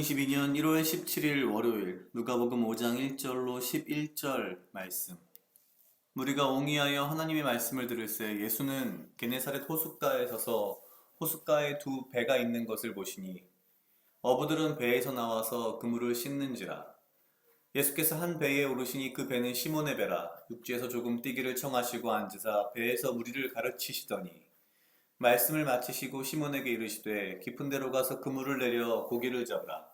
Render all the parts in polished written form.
2022년 1월 17일 월요일 누가복음 5장 1절로 11절 말씀. 우리가 옹이하여 하나님의 말씀을 들을새 예수는 게네사렛 호숫가에 서서 호숫가에 두 배가 있는 것을 보시니 어부들은 배에서 나와서 그물을 씻는지라. 예수께서 한 배에 오르시니 그 배는 시몬의 배라. 육지에서 조금 뛰기를 청하시고 앉으사 배에서 무리를 가르치시더니 말씀을 마치시고 시몬에게 이르시되 깊은 데로 가서 그물을 내려 고기를 잡으라.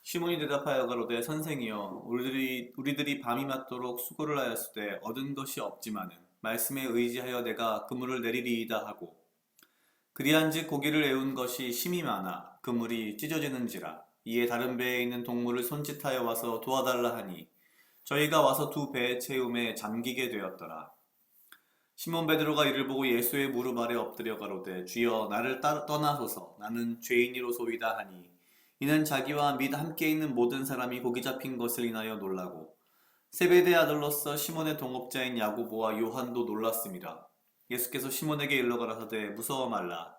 시몬이 대답하여 가로되 선생이여 우리들이 밤이 맞도록 수고를 하였으되 얻은 것이 없지만은 말씀에 의지하여 내가 그물을 내리리이다 하고 그리한즉 고기를 애운 것이 심이 많아 그물이 찢어지는지라. 이에 다른 배에 있는 동물을 손짓하여 와서 도와달라 하니 저희가 와서 두 배의 채움에 잠기게 되었더라. 시몬 베드로가 이를 보고 예수의 무릎 아래 엎드려 가로되 주여 나를 떠나소서 나는 죄인이로소이다 하니 이는 자기와 및 함께 있는 모든 사람이 고기 잡힌 것을 인하여 놀라고 세베대 아들로서 시몬의 동업자인 야고보와 요한도 놀랐습니다. 예수께서 시몬에게 일러 가라사대 무서워 말라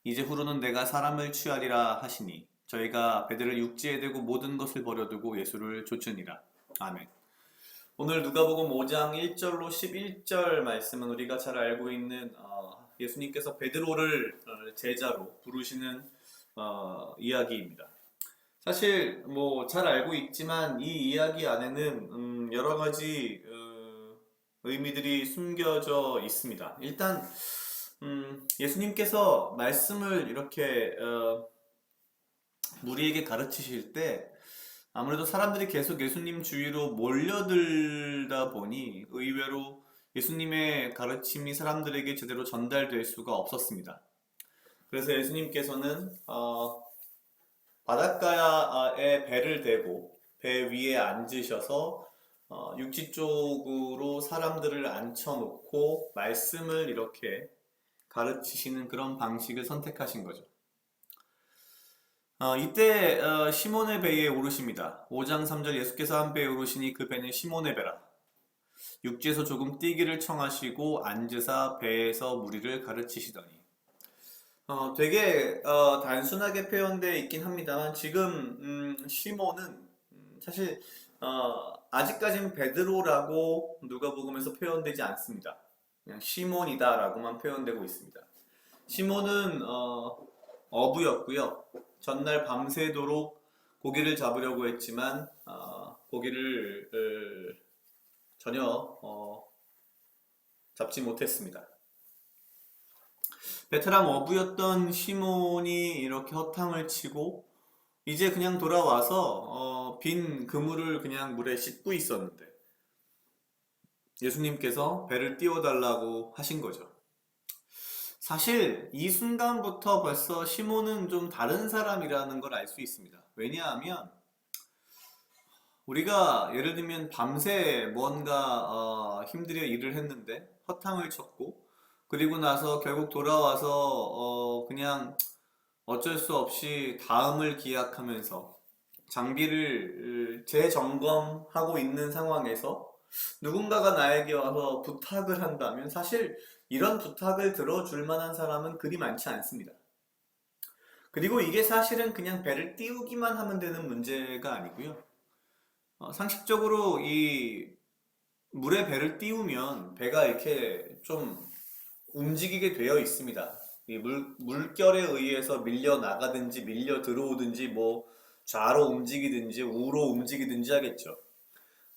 이제 후로는 내가 사람을 취하리라 하시니 저희가 배들을 육지에 대고 모든 것을 버려두고 예수를 쫓으니라. 아멘. 오늘 누가복음 5장 1절로 11절 말씀은 우리가 잘 알고 있는 예수님께서 베드로를 제자로 부르시는 이야기입니다. 사실 뭐 잘 알고 있지만 이 이야기 안에는 여러 가지 의미들이 숨겨져 있습니다. 일단 예수님께서 말씀을 이렇게 무리에게 가르치실 때 아무래도 사람들이 계속 예수님 주위로 몰려들다 보니 의외로 예수님의 가르침이 사람들에게 제대로 전달될 수가 없었습니다. 그래서 예수님께서는 바닷가에 배를 대고 배 위에 앉으셔서 육지 쪽으로 사람들을 앉혀놓고 말씀을 이렇게 가르치시는 그런 방식을 선택하신 거죠. 이때 시몬의 배에 오르십니다. 5장 3절 예수께서 한 배에 오르시니 그 배는 시몬의 배라. 육지에서 조금 뛰기를 청하시고 앉으사 배에서 무리를 가르치시더니 되게 단순하게 표현되어 있긴 합니다만 지금 시몬은 사실 아직까지는 베드로라고 누가복음에서 표현되지 않습니다. 그냥 시몬이다 라고만 표현되고 있습니다. 시몬은 어부였고요. 전날 밤새도록 고기를 잡으려고 했지만 고기를 전혀 잡지 못했습니다. 베테랑 어부였던 시몬이 이렇게 허탕을 치고 이제 그냥 돌아와서 빈 그물을 그냥 물에 씻고 있었는데 예수님께서 배를 띄워달라고 하신 거죠. 사실 이 순간부터 벌써 시몬은 좀 다른 사람이라는 걸 알 수 있습니다. 왜냐하면 우리가 예를 들면 밤새 뭔가 힘들게 일을 했는데 허탕을 쳤고 그리고 나서 결국 돌아와서 그냥 어쩔 수 없이 다음을 기약하면서 장비를 재점검하고 있는 상황에서 누군가가 나에게 와서 부탁을 한다면 사실 이런 부탁을 들어줄 만한 사람은 그리 많지 않습니다. 그리고 이게 사실은 그냥 배를 띄우기만 하면 되는 문제가 아니고요. 상식적으로 이 물에 배를 띄우면 배가 이렇게 좀 움직이게 되어 있습니다. 이 물결에 의해서 밀려 나가든지 밀려 들어오든지 뭐 좌로 움직이든지 우로 움직이든지 하겠죠.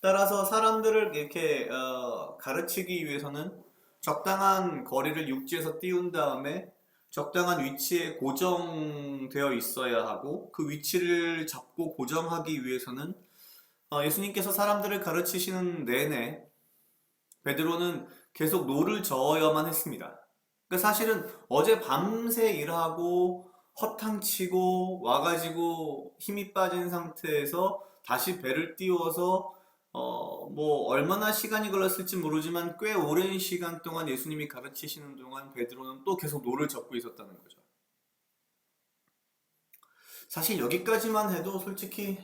따라서 사람들을 이렇게 가르치기 위해서는 적당한 거리를 육지에서 띄운 다음에 적당한 위치에 고정되어 있어야 하고 그 위치를 잡고 고정하기 위해서는 예수님께서 사람들을 가르치시는 내내 베드로는 계속 노를 저어야만 했습니다. 그러니까 사실은 어제 밤새 일하고 허탕치고 와가지고 힘이 빠진 상태에서 다시 배를 띄워서 뭐 얼마나 시간이 걸렸을지 모르지만 꽤 오랜 시간 동안 예수님이 가르치시는 동안 베드로는 또 계속 노를 젓고 있었다는 거죠. 사실 여기까지만 해도 솔직히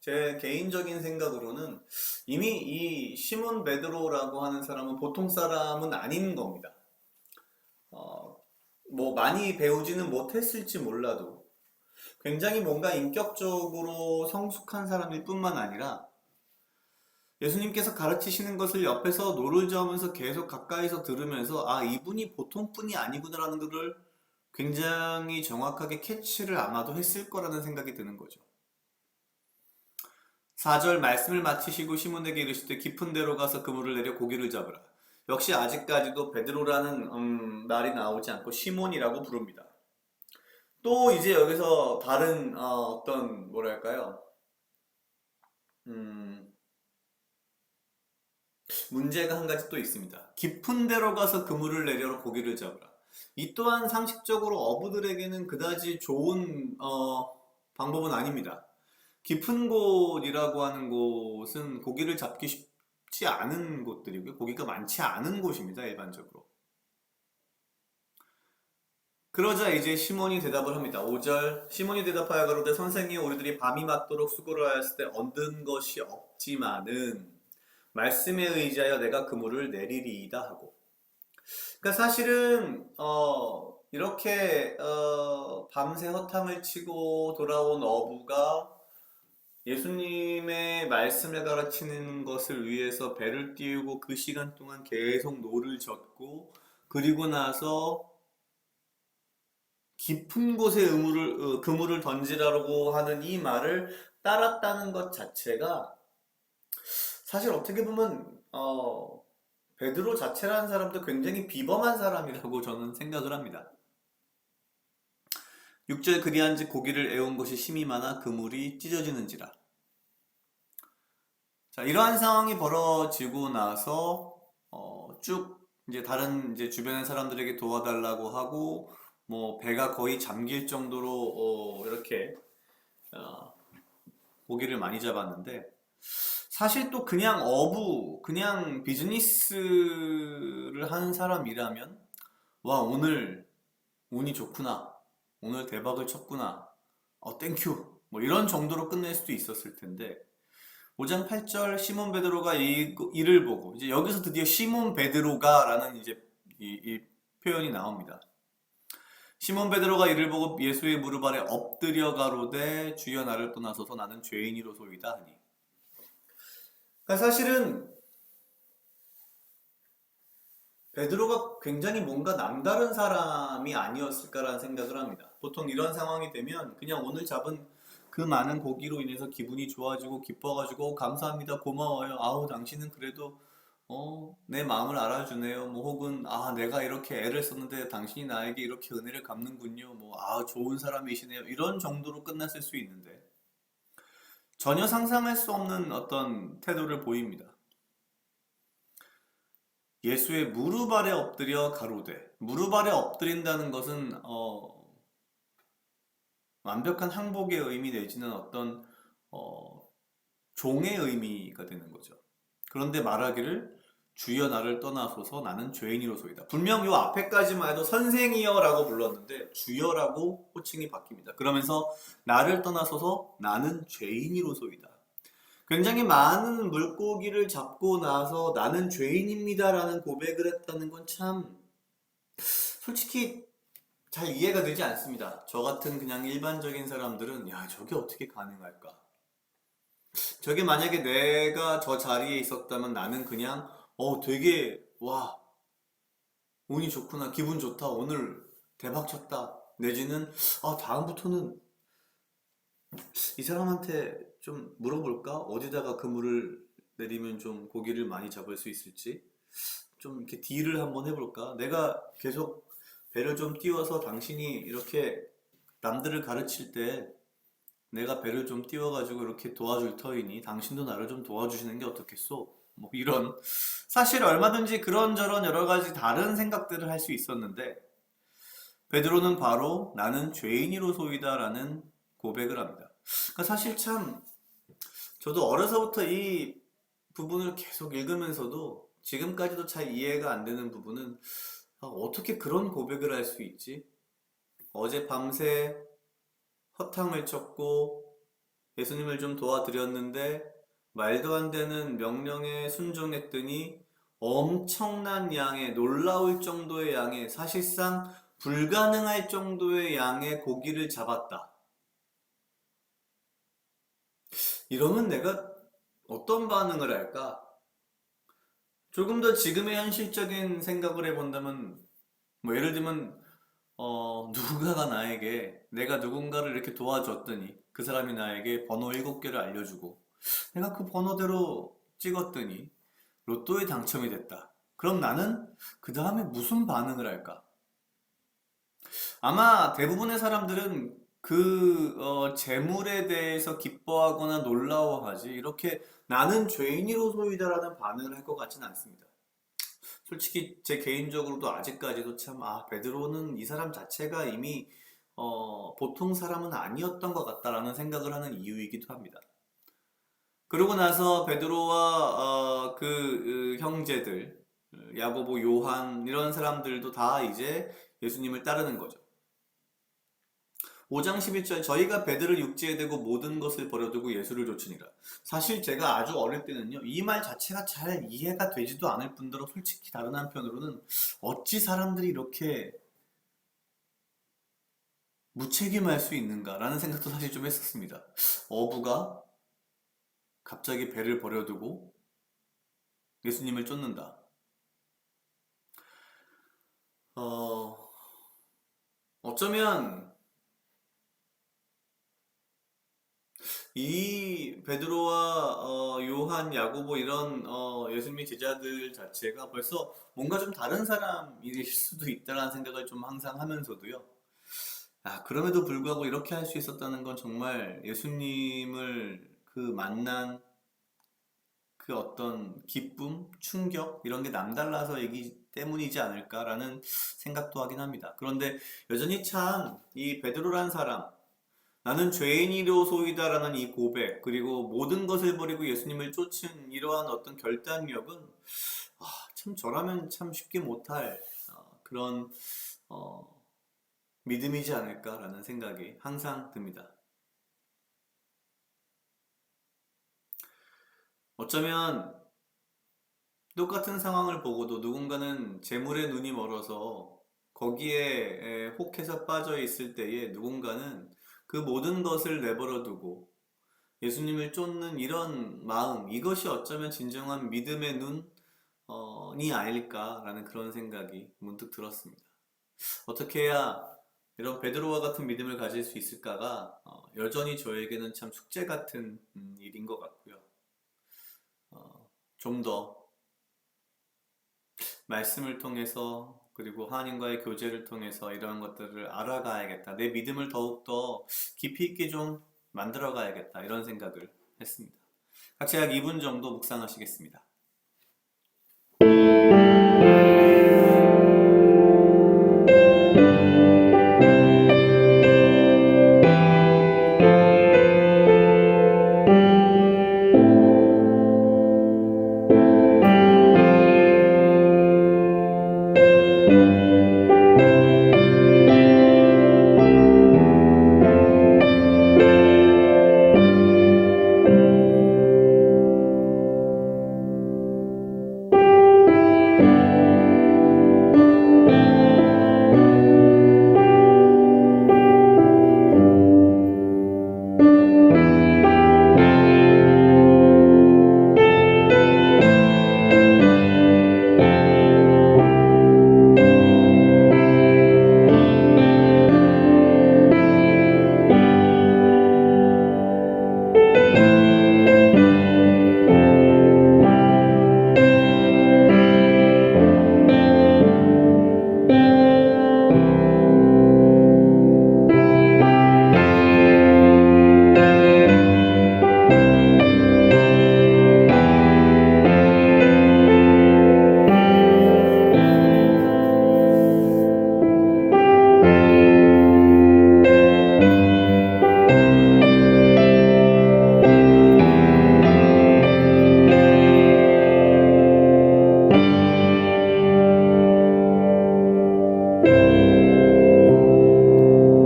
제 개인적인 생각으로는 이미 이 시몬 베드로라고 하는 사람은 보통 사람은 아닌 겁니다. 뭐 많이 배우지는 못했을지 몰라도 굉장히 뭔가 인격적으로 성숙한 사람일 뿐만 아니라 예수님께서 가르치시는 것을 옆에서 노를 저으면서 계속 가까이서 들으면서 아, 이분이 보통 분이 아니구나라는 것을 굉장히 정확하게 캐치를 아마도 했을 거라는 생각이 드는 거죠. 4절 말씀을 마치시고 시몬에게 이르시되 깊은 데로 가서 그물을 내려 고기를 잡으라. 역시 아직까지도 베드로라는 말이 나오지 않고 시몬이라고 부릅니다. 또 이제 여기서 다른 어떤 뭐랄까요? 문제가 한 가지 또 있습니다. 깊은 데로 가서 그물을 내려 고기를 잡으라. 이 또한 상식적으로 어부들에게는 그다지 좋은 방법은 아닙니다. 깊은 곳이라고 하는 곳은 고기를 잡기 쉽지 않은 곳들이고요. 고기가 많지 않은 곳입니다. 일반적으로. 그러자 이제 시몬이 대답을 합니다. 5절 시몬이 대답하여 가로되 선생님 우리들이 밤이 맞도록 수고를 하였을 때 얻은 것이 없지만은 말씀에 의지하여 내가 그물을 내리리이다 하고. 그러니까 사실은 이렇게 밤새 허탕을 치고 돌아온 어부가 예수님의 말씀을 가르치는 것을 위해서 배를 띄우고 그 시간 동안 계속 노를 젓고 그리고 나서 깊은 곳에 그물을 던지라고 하는 이 말을 따랐다는 것 자체가 사실 어떻게 보면 베드로 자체라는 사람도 굉장히 비범한 사람이라고 저는 생각을 합니다. 6절 그리한즉 고기를 애운 것이 심히 많아 그물이 찢어지는지라. 자, 이러한 상황이 벌어지고 나서 쭉 이제 다른 이제 주변의 사람들에게 도와달라고 하고 뭐 배가 거의 잠길 정도로 이렇게 고기를 많이 잡았는데 사실 또 그냥 그냥 비즈니스를 하는 사람이라면 와 오늘 운이 좋구나 오늘 대박을 쳤구나 땡큐 뭐 이런 정도로 끝낼 수도 있었을 텐데 5장 8절 시몬 베드로가 이를 보고 이제 여기서 드디어 시몬 베드로가라는 이제 이 표현이 나옵니다. 시몬 베드로가 이를 보고 예수의 무릎 아래 엎드려 가로되 주여 나를 떠나소서 나는 죄인이로소이다 하니. 그러니까 사실은 베드로가 굉장히 뭔가 남다른 사람이 아니었을까라는 생각을 합니다. 보통 이런 상황이 되면 그냥 오늘 잡은 그 많은 고기로 인해서 기분이 좋아지고 기뻐가지고 감사합니다 고마워요 아우 당신은 그래도 내 마음을 알아주네요 뭐 혹은 아 내가 이렇게 애를 썼는데 당신이 나에게 이렇게 은혜를 갚는군요 뭐 아 좋은 사람이시네요 이런 정도로 끝났을 수 있는데 전혀 상상할 수 없는 어떤 태도를 보입니다. 예수의 무릎 아래 엎드려 가로되 무릎 아래 엎드린다는 것은 완벽한 항복의 의미 내지는 어떤 종의 의미가 되는 거죠. 그런데 말하기를 주여 나를 떠나소서 나는 죄인이로소이다. 분명 요 앞에까지만 해도 선생이여라고 불렀는데 주여라고 호칭이 바뀝니다. 그러면서 나를 떠나소서 나는 죄인이로소이다. 굉장히 많은 물고기를 잡고 나서 나는 죄인입니다라는 고백을 했다는 건 참 솔직히 잘 이해가 되지 않습니다. 저 같은 그냥 일반적인 사람들은 야 저게 어떻게 가능할까? 저게 만약에 내가 저 자리에 있었다면 나는 그냥 되게 와 운이 좋구나 기분 좋다 오늘 대박 쳤다 내지는 다음부터는 이 사람한테 좀 물어볼까? 어디다가 그물을 내리면 좀 고기를 많이 잡을 수 있을지 좀 이렇게 딜을 한번 해볼까? 내가 계속 배를 좀 띄워서 당신이 이렇게 남들을 가르칠 때 내가 배를 좀 띄워가지고 이렇게 도와줄 터이니 당신도 나를 좀 도와주시는 게 어떻겠소? 뭐 이런 사실 얼마든지 그런저런 여러 가지 다른 생각들을 할 수 있었는데 베드로는 바로 나는 죄인이로소이다라는 고백을 합니다. 그러니까 사실 참 저도 어려서부터 이 부분을 계속 읽으면서도 지금까지도 잘 이해가 안 되는 부분은 어떻게 그런 고백을 할 수 있지? 어제 밤새 허탕을 쳤고 예수님을 좀 도와드렸는데 말도 안 되는 명령에 순종했더니 엄청난 양의 놀라울 정도의 양의 사실상 불가능할 정도의 양의 고기를 잡았다. 이러면 내가 어떤 반응을 할까? 조금 더 지금의 현실적인 생각을 해본다면, 뭐 예를 들면 누군가가 나에게 내가 누군가를 이렇게 도와줬더니 그 사람이 나에게 번호 7개를 알려주고 내가 그 번호대로 찍었더니 로또에 당첨이 됐다. 그럼 나는 그 다음에 무슨 반응을 할까? 아마 대부분의 사람들은 재물에 대해서 기뻐하거나 놀라워하지, 이렇게 나는 죄인이로소이다라는 반응을 할 것 같지는 않습니다. 솔직히 제 개인적으로도 아직까지도 참, 베드로는 이 사람 자체가 이미, 보통 사람은 아니었던 것 같다라는 생각을 하는 이유이기도 합니다. 그러고 나서 베드로와 형제들, 야고보, 요한 이런 사람들도 다 이제 예수님을 따르는 거죠. 5장 11절 저희가 베드를 육지에 대고 모든 것을 버려두고 예수를 좇으니라. 사실 제가 아주 어릴 때는요, 이 말 자체가 잘 이해가 되지도 않을 뿐더러 솔직히 다른 한편으로는 어찌 사람들이 이렇게 무책임할 수 있는가라는 생각도 사실 좀 했었습니다. 어부가 갑자기 배를 버려두고 예수님을 쫓는다. 어, 어쩌면 이 베드로와 요한, 야고보 이런 예수님의 제자들 자체가 벌써 뭔가 좀 다른 사람일 수도 있다라는 생각을 좀 항상 하면서도요. 그럼에도 불구하고 이렇게 할 수 있었다는 건 정말 예수님을 만난 그 어떤 기쁨, 충격 이런 게 남달라서 얘기 때문이지 않을까라는 생각도 하긴 합니다. 그런데 여전히 참 이 베드로란 사람, 나는 죄인이로소이다라는 이 고백, 그리고 모든 것을 버리고 예수님을 쫓은 이러한 어떤 결단력은 참 저라면 참 쉽게 못할 그런 어, 믿음이지 않을까라는 생각이 항상 듭니다. 어쩌면 똑같은 상황을 보고도 누군가는 재물에 눈이 멀어서 거기에 혹해서 빠져 있을 때에 누군가는 그 모든 것을 내버려 두고 예수님을 쫓는 이런 마음, 이것이 어쩌면 진정한 믿음의 눈이 아닐까라는 그런 생각이 문득 들었습니다. 어떻게 해야 이런 베드로와 같은 믿음을 가질 수 있을까가 여전히 저에게는 참 숙제 같은 일인 것 같고요. 좀 더 말씀을 통해서 그리고 하나님과의 교제를 통해서 이런 것들을 알아가야겠다. 내 믿음을 더욱더 깊이 있게 좀 만들어 가야겠다. 이런 생각을 했습니다. 같이 약 2분 정도 묵상하시겠습니다.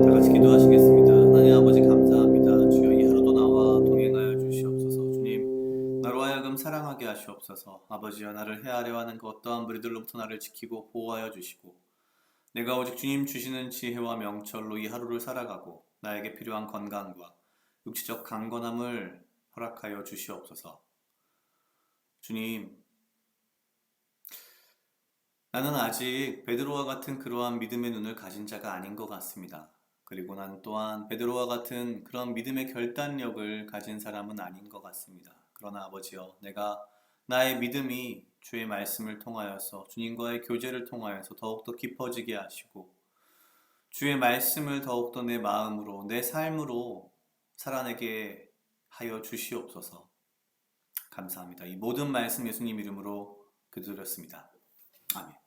다 같이 기도하시겠습니다. 하나님 아버지 감사합니다. 주여 이 하루도 나와 동행하여 주시옵소서. 주님, 나로 하여금 사랑하게 하시옵소서. 아버지여 나를 헤아려 하는 그 어떠한 무리들로부터 나를 지키고 보호하여 주시고 내가 오직 주님 주시는 지혜와 명철로 이 하루를 살아가고 나에게 필요한 건강과 육체적 강건함을 허락하여 주시옵소서. 주님, 나는 아직 베드로와 같은 그러한 믿음의 눈을 가진 자가 아닌 것 같습니다. 그리고 난 또한 베드로와 같은 그런 믿음의 결단력을 가진 사람은 아닌 것 같습니다. 그러나 아버지여, 내가 나의 믿음이 주의 말씀을 통하여서 주님과의 교제를 통하여서 더욱더 깊어지게 하시고 주의 말씀을 더욱더 내 마음으로 내 삶으로 살아내게 하여 주시옵소서. 감사합니다. 이 모든 말씀 예수님 이름으로 기도드렸습니다. 아멘.